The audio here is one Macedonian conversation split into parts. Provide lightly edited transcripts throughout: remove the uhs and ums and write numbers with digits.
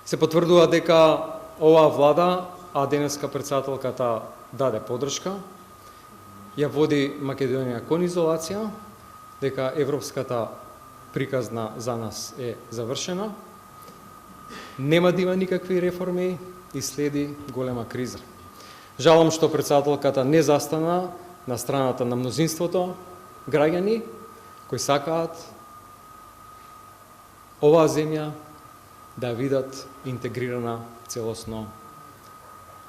Се потврдува дека оваа влада, а денеска претседателката даде поддршка, ја води Македонија кон изолација, дека европската приказна за нас е завршена, нема да има никакви реформи и следи голема криза. Жалам што претседателката не застана на страната на мнозинството граѓани кои сакаат оваа земја да видат интегрирана целосно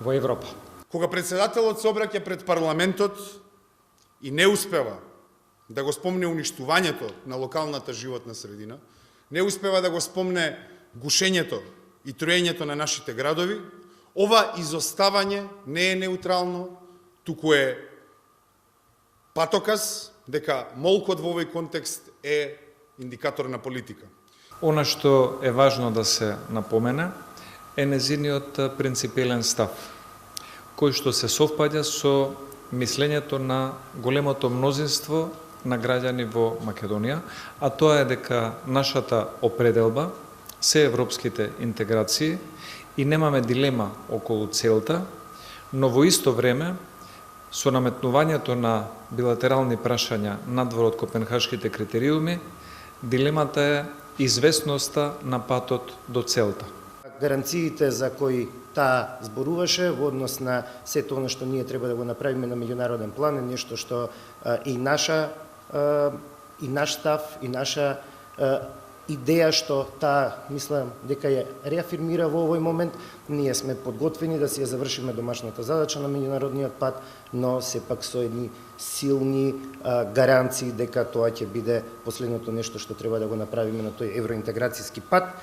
во Европа. Кога претседателот се обраќа пред парламентот и не успева да го спомне уништувањето на локалната животна средина, не успева да го спомне гушењето и троењето на нашите градови, ова изоставање не е неутрално, туку е патоказ дека молкот во овој контекст е индикатор на политика. Она што е важно да се напомене е незиниот принципелен став, кој што се совпаѓа со мислењето на големото мнозинство на граѓани во Македонија, а тоа е дека нашата определба се европските интеграции и немаме дилема околу целта, но во исто време со наметнувањето на билатерални прашања надвор од копенхашките критериуми, дилемата е известноста на патот до целта. Гаранциите за кои таа зборуваше во однос на сето она што ние треба да го направиме на меѓународен план е нешто што и наш став и наша идеја што таа мислам дека ја реафирмира во овој момент. Ние сме подготвени да си ја завршиме домашната задача на меѓународниот пат, но сепак со едни силни гаранции дека тоа ќе биде последното нешто што треба да го направиме на тој евроинтеграцијски пат.